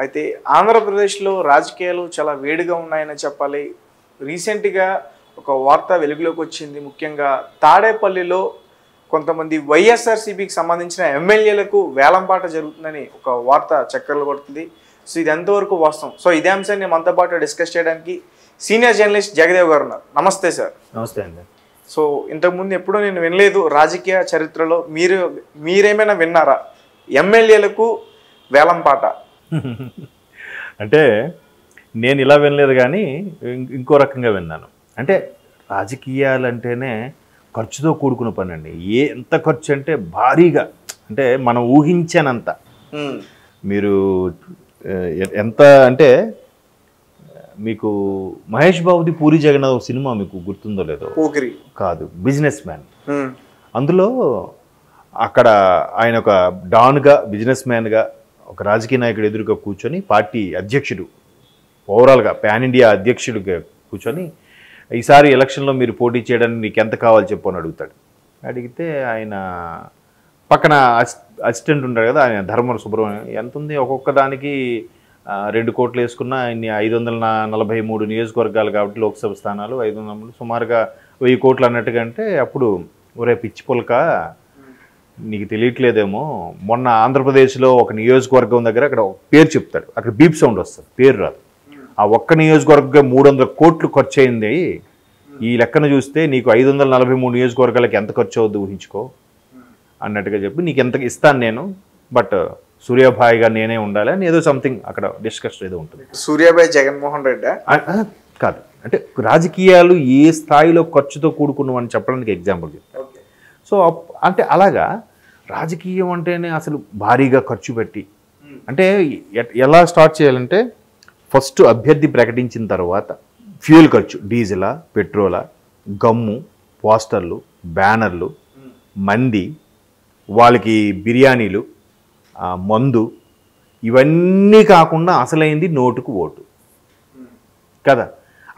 అయితే ఆంధ్రప్రదేశ్లో రాజకీయాలు చాలా వేడిగా ఉన్నాయని చెప్పాలి. రీసెంట్గా ఒక వార్త వెలుగులోకి వచ్చింది. ముఖ్యంగా తాడేపల్లిలో కొంతమంది వైఎస్ఆర్సీపీకి సంబంధించిన ఎమ్మెల్యేలకు వేలంపాట జరుగుతుందని ఒక వార్త చక్కర్లు కొడుతుంది. సో ఇది ఎంతవరకు వాస్తవం? సో ఇదే అంశాన్ని మనతో పాటు డిస్కస్ చేయడానికి సీనియర్ జర్నలిస్ట్ జగదేవ్ గారు ఉన్నారు. నమస్తే సార్. నమస్తే అండి. సో ఇంతకుముందు ఎప్పుడూ నేను వినలేదు రాజకీయ చరిత్రలో. మీరేమైనా విన్నారా ఎమ్మెల్యేలకు వేలంపాట? అంటే నేను ఇలా వినలేదు, కానీ ఇంకో రకంగా విన్నాను. అంటే రాజకీయాలు అంటేనే ఖర్చుతో కూడుకున్న పని అండి. ఎంత ఖర్చు అంటే భారీగా, అంటే మనం ఊహించానంత. మీరు ఎంత అంటే, మీకు మహేష్ బాబుది పూరి జగన్నాథ్ సినిమా మీకు గుర్తుందో లేదో, కాదు, బిజినెస్ మ్యాన్. అందులో అక్కడ ఆయన ఒక డాన్గా, బిజినెస్ మ్యాన్గా, ఒక రాజకీయ నాయకుడు ఎదురుగా కూర్చొని, పార్టీ అధ్యక్షుడు, ఓవరాల్గా పాన్ ఇండియా అధ్యక్షుడిగా కూర్చొని, ఈసారి ఎలక్షన్లో మీరు పోటీ చేయడానికి నీకు ఎంత కావాలి చెప్పు అని అడుగుతాడు. అడిగితే ఆయన పక్కన అసిస్టెంట్ ఉంటాడు కదా, ఆయన ధర్మ సుబ్రహ్మణ్యం, ఎంత ఉంది ఒక్కొక్క దానికి 2 కోట్లు వేసుకున్న ఆయన్ని 543 నియోజకవర్గాలు కాబట్టి లోక్సభ స్థానాలు 500, సుమారుగా 1000 కోట్లు అన్నట్టుగా. అంటే అప్పుడు ఒరే పిచ్చి పుల్క, నీకు తెలియట్లేదేమో, మొన్న ఆంధ్రప్రదేశ్లో ఒక నియోజకవర్గం దగ్గర అక్కడ పేరు చెప్తాడు, అక్కడ బీప్ సౌండ్ వస్తుంది, పేరు రాదు. ఆ ఒక్క నియోజకవర్గం 300 కోట్లు ఖర్చు అయింది. ఈ లెక్కను చూస్తే నీకు 543 నియోజకవర్గాలకి ఎంత ఖర్చు అవుద్ది ఊహించుకో అన్నట్టుగా చెప్పి, నీకు ఎంత ఇస్తాను నేను, బట్ సూర్యాభాయిగా నేనే ఉండాలి అని ఏదో సంథింగ్ అక్కడ డిస్కస్ ఏదో ఉంటుంది. సూర్యాభాయ్ జగన్మోహన్ రెడ్డి కాదు, అంటే రాజకీయాలు ఏ స్థాయిలో ఖర్చుతో కూడుకున్నామని చెప్పడానికి ఎగ్జాంపుల్ చెప్తాను. సో అంటే అలాగా రాజకీయం అంటేనే అసలు భారీగా ఖర్చు పెట్టి, అంటే ఎలా స్టార్ట్ చేయాలంటే, ఫస్ట్ అభ్యర్థి ప్రకటించిన తర్వాత ఫ్యూయల్ ఖర్చు, డీజిలా, పెట్రోలా, గమ్ము, పోస్టర్లు, బ్యానర్లు, మంది, వాళ్ళకి బిర్యానీలు, మందు, ఇవన్నీ కాకుండా అసలైంది నోటుకు ఓటు కదా.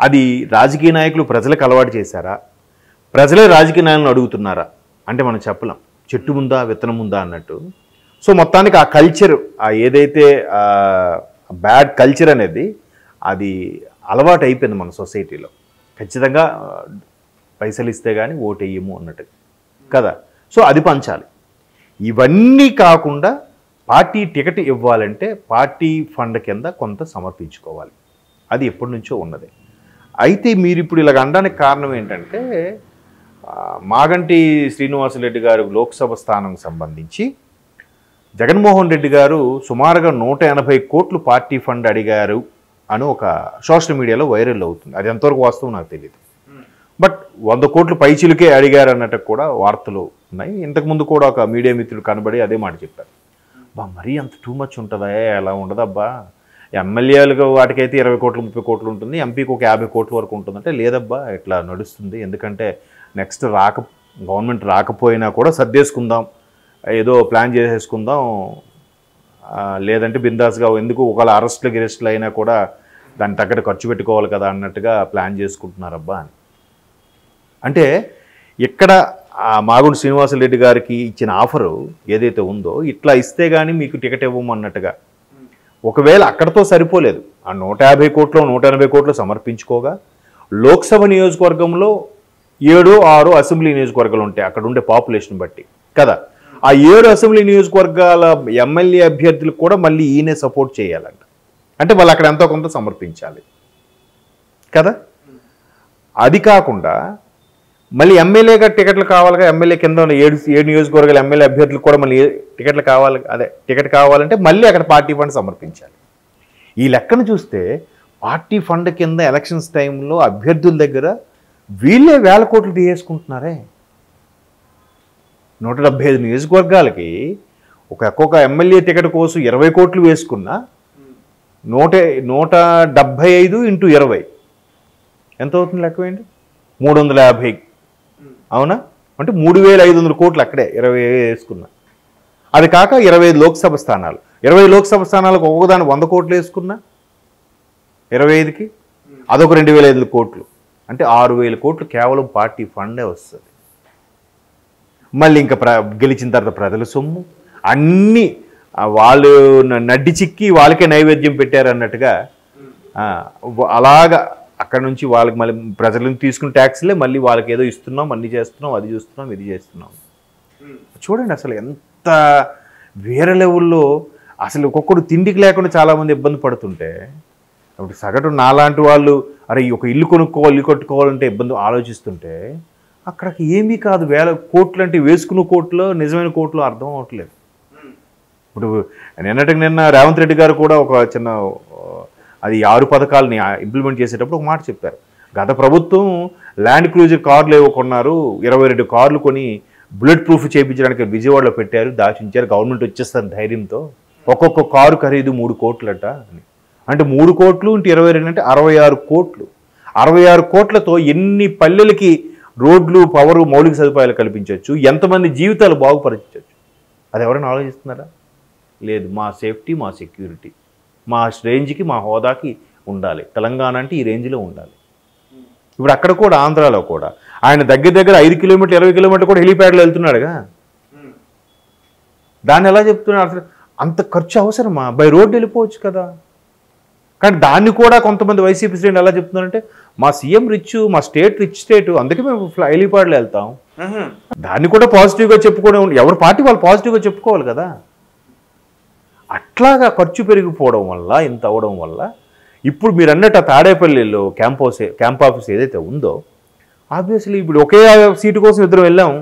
అది రాజకీయ నాయకులు ప్రజలకు అలవాటు చేశారా, ప్రజలే రాజకీయ నాయకులను అడుగుతున్నారా అంటే మనం చెప్పలేం. చెట్టు ముందా విత్తనం ముందా అన్నట్టు. సో మొత్తానికి ఆ కల్చర్, ఆ ఏదైతే బ్యాడ్ కల్చర్ అనేది, అది అలవాటు అయిపోయింది మన సొసైటీలో. ఖచ్చితంగా పైసలు ఇస్తే కానీ ఓటు వేయము అన్నట్టు కదా. సో అది పంచాలి. ఇవన్నీ కాకుండా పార్టీ టికెట్ ఇవ్వాలంటే పార్టీ ఫండ్ కింద కొంత సమర్పించుకోవాలి. అది ఎప్పటి నుంచో ఉన్నది. అయితే మీరు ఇప్పుడు ఇలాగ అనడానికి కారణం ఏంటంటే, మాగంటి శ్రీనివాసరెడ్డి గారు లోక్సభ స్థానం సంబంధించి జగన్మోహన్ రెడ్డి గారు సుమారుగా 180 కోట్లు పార్టీ ఫండ్ అడిగారు అని ఒక సోషల్ మీడియాలో వైరల్ అవుతుంది. అది ఎంతవరకు వాస్తవం నాకు తెలియదు. బట్ 100 కోట్లు పైచిలుకే అడిగారు అన్నట్టు కూడా వార్తలు ఉన్నాయి. ఇంతకుముందు కూడా ఒక మీడియా మిత్రుడు కనబడి అదే మాట చెప్పారు. మరీ అంత టూ మచ్ ఉంటుందా, అలా ఉండదబ్బా, ఎమ్మెల్యేలుగా వాటికైతే 20 కోట్లు 30 కోట్లు ఉంటుంది, ఎంపీకి ఒక 50 కోట్ల వరకు ఉంటుందంటే, లేదబ్బా ఇట్లా నడుస్తుంది, ఎందుకంటే నెక్స్ట్ గవర్నమెంట్ రాకపోయినా కూడా సర్దేసుకుందాం, ఏదో ప్లాన్ చేసేసుకుందాం, లేదంటే బిందాస్గా, ఎందుకు ఒకవేళ అరెస్టులు అయినా కూడా దాన్ని తగ్గట్టు ఖర్చు పెట్టుకోవాలి కదా అన్నట్టుగా ప్లాన్ చేసుకుంటున్నారబ్బా అని. అంటే ఇక్కడ మాగుంటి శ్రీనివాసరెడ్డి గారికి ఇచ్చిన ఆఫరు ఏదైతే ఉందో, ఇట్లా ఇస్తే కానీ మీకు టికెట్ ఇవ్వము అన్నట్టుగా. ఒకవేళ అక్కడతో సరిపోలేదు, ఆ 150 కోట్లు 180 కోట్లు సమర్పించుకోగా, లోక్సభ నియోజకవర్గంలో 7-6 అసెంబ్లీ నియోజకవర్గాలు ఉంటాయి అక్కడ ఉండే పాపులేషన్ బట్టి కదా. ఆ 7 అసెంబ్లీ నియోజకవర్గాల ఎమ్మెల్యే అభ్యర్థులకు కూడా మళ్ళీ ఈయనే సపోర్ట్ చేయాలంట. అంటే వాళ్ళు అక్కడ ఎంతో కొంత సమర్పించాలి కదా. అది కాకుండా మళ్ళీ ఎమ్మెల్యేగా టికెట్లు కావాలిగా, ఎమ్మెల్యే కింద ఉన్న 7 నియోజకవర్గాల ఎమ్మెల్యే అభ్యర్థులకు కూడా మళ్ళీ టికెట్లు కావాలి. టికెట్ కావాలంటే మళ్ళీ అక్కడ పార్టీ ఫండ్ సమర్పించాలి. ఈ లెక్కను చూస్తే పార్టీ ఫండ్ కింద ఎలక్షన్స్ టైంలో అభ్యర్థుల దగ్గర వీళ్ళే వేల కోట్లు తీసేసుకుంటున్నారే. 175 నియోజకవర్గాలకి ఒక్కొక్క ఎమ్మెల్యే టికెట్ కోసం 20 కోట్లు వేసుకున్న 175 × 20 ఎంత అవుతుంది లెక్క ఏంటి? 350. అవునా? అంటే 3500 కోట్లు అక్కడే 20 వేసుకున్నా. అది కాక 25 లోక్సభ స్థానాలు, 20 లోక్సభ స్థానాలకు ఒక్కొక్కదాన్ని 100 కోట్లు వేసుకున్నా 25కి అదొక 2500 కోట్లు. అంటే 6000 కోట్లు కేవలం పార్టీ ఫండే వస్తుంది. మళ్ళీ ఇంకా గెలిచిన తర్వాత ప్రజల సొమ్ము, అన్నీ వాళ్ళు నడ్డి చిక్కి వాళ్ళకే నైవేద్యం పెట్టారు అన్నట్టుగా అలాగా అక్కడ నుంచి వాళ్ళకి మళ్ళీ ప్రజల నుంచి తీసుకున్న ట్యాక్స్లే మళ్ళీ వాళ్ళకి ఏదో ఇస్తున్నాం, అన్ని చేస్తున్నాం, అది చూస్తున్నాం, ఇది చేస్తున్నాం. చూడండి అసలు ఎంత వేరే లెవెల్లో అసలు ఒక్కొక్కడు తిండికి లేకుండా చాలామంది ఇబ్బంది పడుతుంటే, అప్పుడు సగటు నాలాంటి వాళ్ళు అరే ఒక ఇల్లు కొనుక్కోవాలి, ఇల్లు కట్టుకోవాలంటే ఇబ్బంది ఆలోచిస్తుంటే, అక్కడికి ఏమీ కాదు, వేల కోట్లు అంటే వేసుకున్న కోట్లు నిజమైన కోట్లు అర్థం అవ్వట్లేదు. ఇప్పుడు నిన్న రేవంత్ రెడ్డి గారు కూడా ఒక చిన్న అది 6 పథకాలని ఇంప్లిమెంట్ చేసేటప్పుడు ఒక మాట చెప్పారు. గత ప్రభుత్వం ల్యాండ్ క్రూజర్ కార్లు ఏవో కొన్నారు, 22 కార్లు కొని బుల్లెట్ ప్రూఫ్ చేయించడానికి విజయవాడలో పెట్టారు, దాచించారు, గవర్నమెంట్ వచ్చేస్తుంది ధైర్యంతో. ఒక్కొక్క కారు ఖరీదు 3 కోట్లట అని. అంటే 3 కోట్లు ఇంటి 22 అంటే 66 కోట్లు. 66 కోట్లతో ఎన్ని పల్లెలకి రోడ్లు, పవరు, మౌలిక సదుపాయాలు కల్పించవచ్చు, ఎంతమంది జీవితాలు బాగుపరచవచ్చు. అది ఎవరైనా ఆలోచిస్తున్నారా? లేదు. మా సేఫ్టీ, మా సెక్యూరిటీ, మా రేంజ్కి, మా హోదాకి ఉండాలి. తెలంగాణ అంటే ఈ రేంజ్లో ఉండాలి. ఇప్పుడు అక్కడ కూడా ఆంధ్రాలో కూడా ఆయన దగ్గర 5 కిలోమీటర్లు 20 కిలోమీటర్లు కూడా హెలిప్యాడ్లో వెళ్తున్నాడుగా. దాన్ని ఎలా చెప్తున్నాడు? అసలు అంత ఖర్చు అవసరమా? బై రోడ్డు వెళ్ళిపోవచ్చు కదా. కానీ దాన్ని కూడా కొంతమంది వైసీపీ శ్రేణులు ఎలా చెప్తున్నారంటే మా సీఎం రిచ్, మా స్టేట్ రిచ్ స్టేట్, అందుకే మేము హెలిప్యాడ్లో వెళ్తాం. దాన్ని కూడా పాజిటివ్గా చెప్పుకోవడం, ఎవరి పార్టీ వాళ్ళు పాజిటివ్గా చెప్పుకోవాలి కదా. అట్లాగా ఖర్చు పెరిగిపోవడం వల్ల, ఇంత అవ్వడం వల్ల ఇప్పుడు మీరు అన్నట్టు ఆ తాడేపల్లిలో క్యాంప్ ఆఫీస్ ఏదైతే ఉందో, ఆబ్వియస్లీ ఇప్పుడు ఒకే సీటు కోసం ఇద్దరు వెళ్ళాము.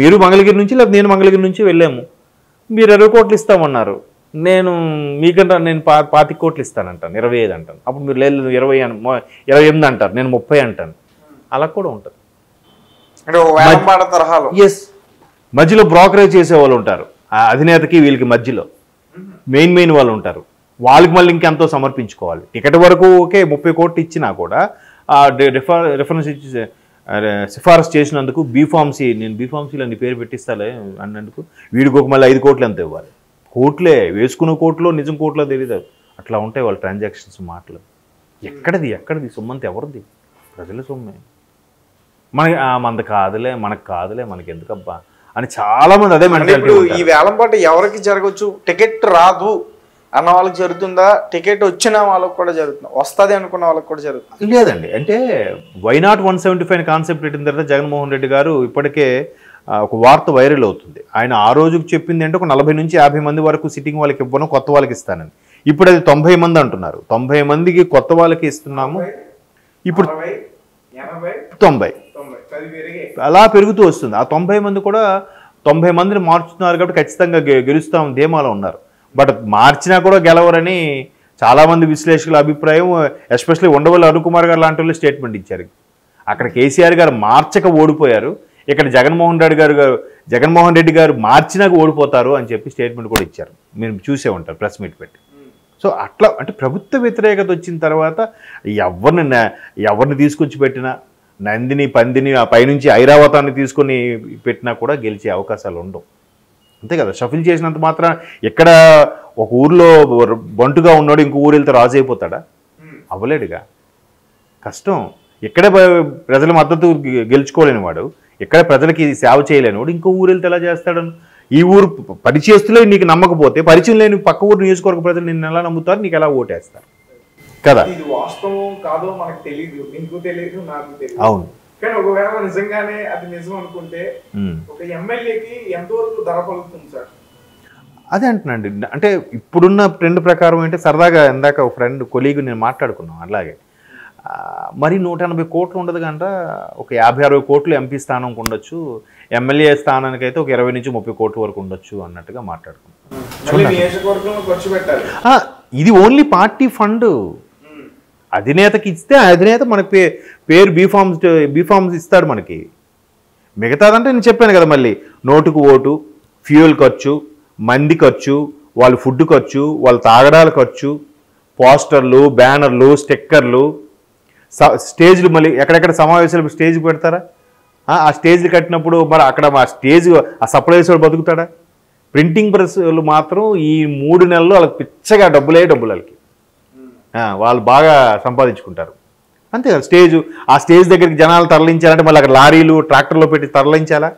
మీరు మంగళగిరి నుంచి, లేదా నేను మంగళగిరి నుంచి వెళ్ళాము. మీరు 20 కోట్లు ఇస్తామన్నారు, నేను మీకంటే నేను 25 కోట్లు ఇస్తానంటాను, 25 అంటాను. అప్పుడు మీరు లేదు 28 అంటారు, నేను 30 అంటాను. అలా కూడా ఉంటుంది. ఎస్, మధ్యలో బ్రోకరేజ్ చేసేవాళ్ళు ఉంటారు, ఆ అధినేతకి వీళ్ళకి మధ్యలో మెయిన్ వాళ్ళు ఉంటారు. వాళ్ళకి మళ్ళీ ఇంకెంతో సమర్పించుకోవాలి. టికెట్ వరకు ఓకే 30 కోట్లు ఇచ్చినా కూడా రిఫరెన్స్ ఇచ్చి సిఫారసు చేసినందుకు బీఫార్మసీ, నేను బీఫార్మసీలో నీ పేరు పెట్టిస్తాలే అన్నందుకు వీడికి ఒక మళ్ళీ 5 కోట్లు ఎంత ఇవ్వాలి. కోట్లే వేసుకున్న కోట్లో నిజం కోట్లో తెలియదు. అట్లా ఉంటాయి వాళ్ళ ట్రాన్సాక్షన్స్, మాటలు. ఎక్కడిది సొమ్మంత ఎవరిది? ప్రజల సొమ్మే. మనది కాదులే, మనకి ఎందుకబ్బా అని చాలా మంది అదే మెంటాలిటీ. ఈ వేలంపాట ఎవరికి జరగవచ్చు? టికెట్ రాదు అన్న వాళ్ళకి జరుగుతుందా? టికెట్ వచ్చిన వాళ్ళకి కూడా జరుగుతుందా? వస్తుంది అనుకున్న వాళ్ళకి కూడా జరుగుతుంది? లేదండి. అంటే వై నాట్ 175 కాన్సెప్ట్ పెట్టిన తర్వాత జగన్మోహన్ రెడ్డి గారు ఇప్పటికే ఒక వార్త వైరల్ అవుతుంది. ఆయన ఆ రోజుకి చెప్పింది అంటే ఒక 40 నుంచి 50 మంది వరకు సిట్టింగ్ వాళ్ళకి ఇవ్వను, కొత్త వాళ్ళకి ఇస్తానని. ఇప్పుడు అది 90 మంది అంటున్నారు. 90 మందికి కొత్త వాళ్ళకి ఇస్తున్నాము. ఇప్పుడు 90 అలా పెరుగుతూ వస్తుంది. ఆ 90 మంది కూడా 90 మందిని మార్చుతున్నారు కాబట్టి ఖచ్చితంగా గెలుస్తాం ధీమాలో ఉన్నారు. బట్ మార్చినా కూడా గెలవరని చాలామంది విశ్లేషకుల అభిప్రాయం. ఎస్పెషల్లీ ఉండవల్లి అరుణ్ కుమార్ గారు లాంటి వాళ్ళు స్టేట్మెంట్ ఇచ్చారు. అక్కడ కేసీఆర్ గారు మార్చక ఓడిపోయారు, ఇక్కడ జగన్మోహన్ రెడ్డి గారు మార్చినాక ఓడిపోతారు అని చెప్పి స్టేట్మెంట్ కూడా ఇచ్చారు. మీరు చూసే ఉంటారు ప్రెస్ మీట్ పెట్టి. సో అట్లా అంటే ప్రభుత్వ వ్యతిరేకత వచ్చిన తర్వాత ఎవరిని తీసుకొచ్చి పెట్టినా, నందిని పందిని ఆ పైనుంచి ఐరావతాన్ని తీసుకొని పెట్టినా కూడా గెలిచే అవకాశాలు ఉండవు. అంతే కదా. షఫిల్ చేసినంత మాత్రం ఎక్కడ ఒక ఊర్లో బంటుగా ఉన్నాడు ఇంకో ఊరు వెళ్తే రాజు అయిపోతాడా? అవ్వలేడుగా. కష్టం. ఎక్కడే ప్రజల మద్దతు గెలుచుకోలేని వాడు, ఎక్కడ ప్రజలకి సేవ చేయలేని వాడు ఇంకో ఊరు వెళ్తే ఎలా చేస్తాడు? ఈ ఊరు పరిచయస్తులే నీకు నమ్మకపోతే పరిచయం లేని పక్క ఊరు నియోజకవర్గ ప్రజలు నిన్ను ఎలా నమ్ముతారు, నీకు ఎలా ఓటేస్తారు కదా. ఇది వాస్తవం కాదో మనకు తెలియదు, నీకు తెలియదు, నాకు తెలియదు. అవును. కానీ ఒకవేళ నిజంగానే అది నిజం అనుకుంటే ఒక ఎమ్మెల్యేకి ఎంతవరకు ధర పలుకుతుంది సార్? అదే అంటున్నాండి. అంటే ఇప్పుడున్న ట్రెండ్ ప్రకారం అంటే సరదాగా ఇందాక ఒక ఫ్రెండ్ కొలీగ్ నేను మాట్లాడుకున్నాం. అలాగే మరి 180 కోట్లు ఉండదు కంట, ఒక 50-60 కోట్లు ఎంపీ స్థానంకి ఉండొచ్చు, ఎమ్మెల్యే స్థానానికి అయితే ఒక 20 నుంచి 30 కోట్ల వరకు ఉండొచ్చు అన్నట్టుగా మాట్లాడుకున్నాం. ఇది ఓన్లీ పార్టీ ఫండ్. అధినేతకి ఇస్తే అధినేత మనకి పేరు బీఫార్మ్స్ ఇస్తాడు మనకి. మిగతాదంటే నేను చెప్పాను కదా, మళ్ళీ నోటుకు ఓటు, ఫ్యూయల్ ఖర్చు, మంది ఖర్చు, వాళ్ళ ఫుడ్ ఖర్చు, వాళ్ళ తాగడాల ఖర్చు, పోస్టర్లు, బ్యానర్లు, స్టిక్కర్లు, స్టేజ్లు. మళ్ళీ ఎక్కడెక్కడ సమావేశాలు స్టేజ్ పెడతారా? ఆ స్టేజ్లు కట్టినప్పుడు మరి అక్కడ మా స్టేజ్ ఆ సప్లై చేసేవాడు బతుకుతాడా? ప్రింటింగ్ ప్రెస్లు మాత్రం ఈ 3 నెలలు వాళ్ళకి పిచ్చగా డబ్బులే వాళ్ళకి. వాళ్ళు బాగా సంపాదించుకుంటారు. అంతే కదా. ఆ స్టేజ్ దగ్గరికి జనాలు తరలించాలంటే మళ్ళీ అక్కడ లారీలు, ట్రాక్టర్లో పెట్టి తరలించాలా?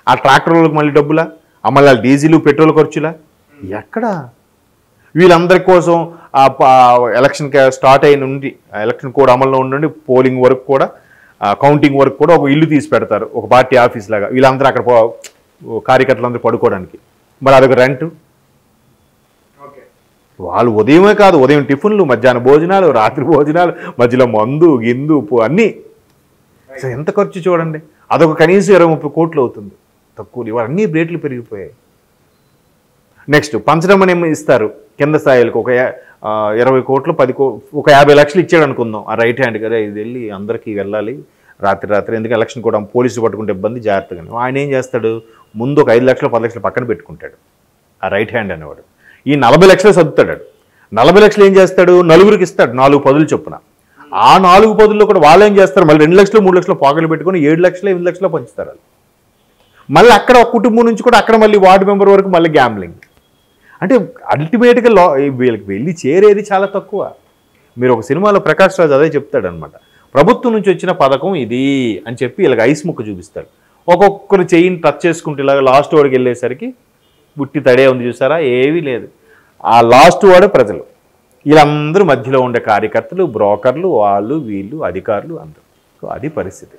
ఆ ట్రాక్టర్లకు మళ్ళీ డబ్బులా? మళ్ళీ డీజిల్, పెట్రోల్ ఖర్చులా? ఎక్కడ వీళ్ళందరి కోసం ఎలక్షన్ స్టార్ట్ అయిన నుండి ఎలక్షన్ కోడ్ అమల్లో ఉండి పోలింగ్ వరకు కూడా కౌంటింగ్ వరకు కూడా ఒక ఇల్లు తీసి పెడతారు, ఒక పార్టీ ఆఫీస్ లాగా. వీళ్ళందరూ అక్కడ కార్యకర్తలందరూ పడుకోవడానికి. మరి అదొక రెంట్. వాళ్ళు ఉదయమే కాదు, ఉదయం టిఫిన్లు, మధ్యాహ్న భోజనాలు, రాత్రి భోజనాలు, మధ్యలో మందు గిందు అన్నీ. అసలు ఎంత ఖర్చు చూడండి. అదొక కనీసం 20-30 కోట్లు అవుతుంది. తక్కువ ఇవన్నీ రేట్లు పెరిగిపోయాయి. నెక్స్ట్ పంచడం అని ఇస్తారు కింద స్థాయిలకు, ఒక 20 కోట్లు 10 ఒక 50 లక్షలు ఇచ్చాడు అనుకుందాం ఆ రైట్ హ్యాండ్ కదా, ఇది వెళ్ళి అందరికీ వెళ్ళాలి రాత్రి, ఎందుకంటే ఎలక్షన్ కూడా పోలీసులు పట్టుకుంటే ఇబ్బంది, జాగ్రత్తగా. ఆయన ఏం చేస్తాడు, ముందు ఒక 5 లక్షలు 10 లక్షలు పక్కన పెట్టుకుంటాడు ఆ రైట్ హ్యాండ్ అనేవాడు. ఈ 40 లక్షలు సర్దుతాడు. 40 లక్షలు ఏం చేస్తాడు, నలుగురికి ఇస్తాడు 4 పదులు చొప్పున. ఆ 4 పదుల్లో కూడా వాళ్ళు ఏం చేస్తారు, మళ్ళీ 2 లక్షలు 3 లక్షలు పాకెట్లు పెట్టుకొని 7 లక్షలు 8 లక్షలు పంచుతారు వాళ్ళు. మళ్ళీ అక్కడ ఒక కుటుంబం నుంచి కూడా అక్కడ మళ్ళీ వార్డు మెంబర్ వరకు మళ్ళీ గ్యాంబ్లింగ్. అంటే అల్టిమేట్గా వీళ్ళకి వెళ్ళి చేరేది చాలా తక్కువ. మీరు ఒక సినిమాలో ప్రకాష్ రాజ్ అదే చెప్తాడనమాట, ప్రభుత్వం నుంచి వచ్చిన పథకం ఇది అని చెప్పి వీళ్ళకి ఐస్ ముక్క చూపిస్తారు. ఒక్కొక్కరు చెయ్యిని టచ్ చేసుకుంటే ఇలాగ లాస్ట్ వాడికి వెళ్ళేసరికి బుట్టి తడే ఉంది చూసారా, ఏమీ లేదు. ఆ లాస్ట్ వాడు ప్రజలు, వీళ్ళందరూ మధ్యలో ఉండే కార్యకర్తలు, బ్రోకర్లు, వాళ్ళు వీళ్ళు అధికారులు అందరూ. సో అది పరిస్థితి.